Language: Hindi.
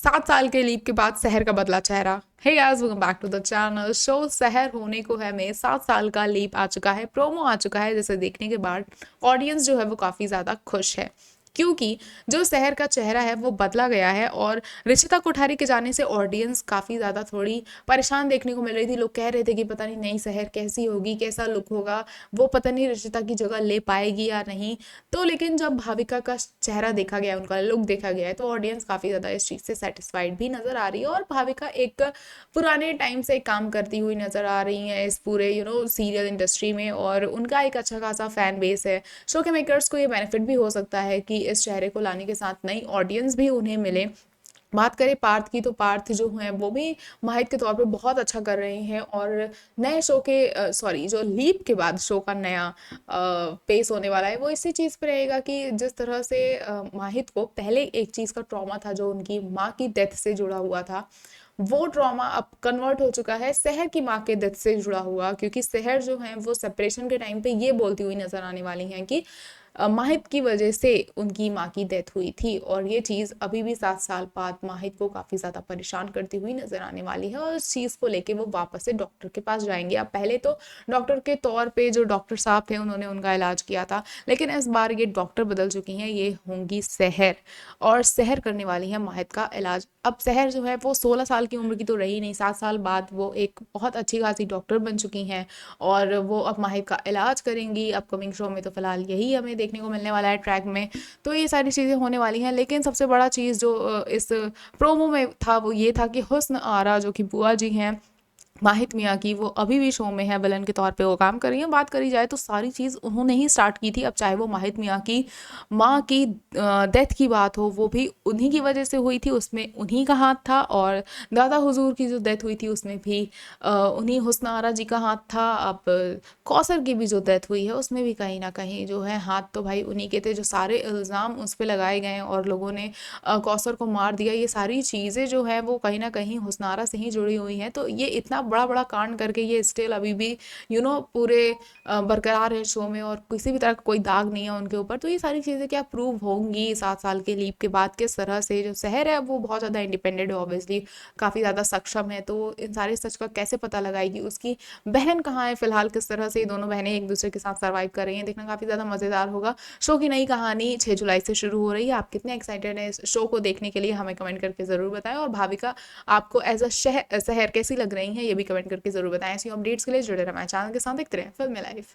7 साल के लीप के बाद शहर का बदला चेहरा। Hey guys, welcome back to the channel. शो शहर होने को है में 7 साल का लीप आ चुका है, प्रोमो आ चुका है, जिसे देखने के बाद ऑडियंस जो है वो काफ़ी ज़्यादा खुश है, क्योंकि जो शहर का चेहरा है वो बदला गया है। और रिशिता कोठारी के जाने से ऑडियंस काफ़ी ज़्यादा थोड़ी परेशान देखने को मिल रही थी। लोग कह रहे थे कि पता नहीं नई शहर कैसी होगी, कैसा लुक होगा, वो पता नहीं रिशिता की जगह ले पाएगी या नहीं। तो लेकिन जब भाविका का चेहरा देखा गया, उनका लुक देखा गया है, तो ऑडियंस काफ़ी ज़्यादा इस चीज़ से सेटिस्फाइड भी नज़र आ रही है। और भाविका एक पुराने टाइम से काम करती हुई नज़र आ रही हैं इस पूरे सीरियल इंडस्ट्री में, और उनका एक अच्छा खासा फैन बेस है। शो के मेकर्स को ये बेनिफिट भी हो सकता है कि इस चेहरे को लाने के साथ नई ऑडियंस भी उन्हें मिले। बात करें पार्थ की, तो पार्थ जो हैं वो भी माहिर के तौर पे बहुत अच्छा कर रहे हैं। और नए शो के सॉरी, जो लीप के बाद शो का नया पेस होने वाला है वो इसी चीज़ पे रहेगा कि जिस तरह से माहिर को पहले एक चीज़ का ट्रॉमा था जो उनकी माँ की डेथ से जुड़ा हुआ था, वो ट्रॉमा अब कन्वर्ट हो चुका है शहर की माँ के डेथ से जुड़ा हुआ, क्योंकि शहर जो है वो सेपरेशन के टाइम पे ये बोलती हुई नजर आने वाली हैं कि माहित की वजह से उनकी माँ की डेथ हुई थी। और ये चीज़ अभी भी 7 साल बाद माहित को काफ़ी ज़्यादा परेशान करती हुई नजर आने वाली है, और इस चीज़ को लेके वो वापस से डॉक्टर के पास जाएंगे। अब पहले तो डॉक्टर के तौर पे जो डॉक्टर साहब थे उन्होंने उनका इलाज किया था, लेकिन इस बार ये डॉक्टर बदल चुकी हैं, ये होंगी शहर, और शहर करने वाली है माहित का इलाज। अब शहर जो है वो 16 साल की उम्र की तो रही नहीं, 7 साल बाद वो एक बहुत अच्छी खासी डॉक्टर बन चुकी हैं, और वो अब माहिर का इलाज करेंगी अपकमिंग शो में। तो फिलहाल यही हमें देखने को मिलने वाला है ट्रैक में। तो ये सारी चीज़ें होने वाली हैं, लेकिन सबसे बड़ा चीज़ जो इस प्रोमो में था वो ये था कि हुस्न आरा जो कि बुआ जी हैं माहित मियाँ की, वो अभी भी शो में है, विलन के तौर पे वो काम कर रही हैं। बात करी जाए तो सारी चीज़ उन्होंने ही स्टार्ट की थी। अब चाहे वो माहित मियाँ की माँ की डेथ की बात हो, वो भी उन्हीं की वजह से हुई थी, उसमें उन्हीं का हाथ था। और दादा हुजूर की जो डेथ हुई थी उसमें भी उन्हीं हुस्न आरा जी का हाथ था। अब कौसर की भी जो डेथ हुई है उसमें भी कहीं ना कहीं जो है हाथ तो भाई उन्हीं के थे। जो सारे इल्ज़ाम उस पर लगाए गए और लोगों ने कौसर को मार दिया, ये सारी चीज़ें जो है वो कहीं ना कहीं हुस्न आरा से ही जुड़ी हुई हैं। तो ये इतना बड़ा बड़ा कांड करके ये स्टिल अभी भी पूरे बरकरार है शो में, और किसी भी तरह का कोई दाग नहीं है उनके ऊपर। तो ये सारी चीज़ें क्या प्रूव होंगी 7 साल के लीप के बाद, किस तरह से जो शहर है वो बहुत ज़्यादा इंडिपेंडेंट है, ऑब्वियसली काफ़ी ज़्यादा सक्षम है। तो इन सारे सच का कैसे पता लगाएगी, उसकी बहन कहाँ है फिलहाल, किस तरह से ये दोनों बहनें एक दूसरे के साथ सर्वाइव कर रही हैं, देखना काफ़ी ज़्यादा मज़ेदार होगा। शो की नई कहानी 6 जुलाई से शुरू हो रही है। आप कितने एक्साइटेड हैं इस शो को देखने के लिए, हमें कमेंट करके ज़रूर बताएं। और भाविका आपको एज अ शहर कैसी लग रही हैं ये भी कमेंट करके ज़रूर बताएं। ऐसी अपडेट्स के लिए जुड़े रहें हमारे चैनल के साथ, देखते रहें फिल्मी लाइफ।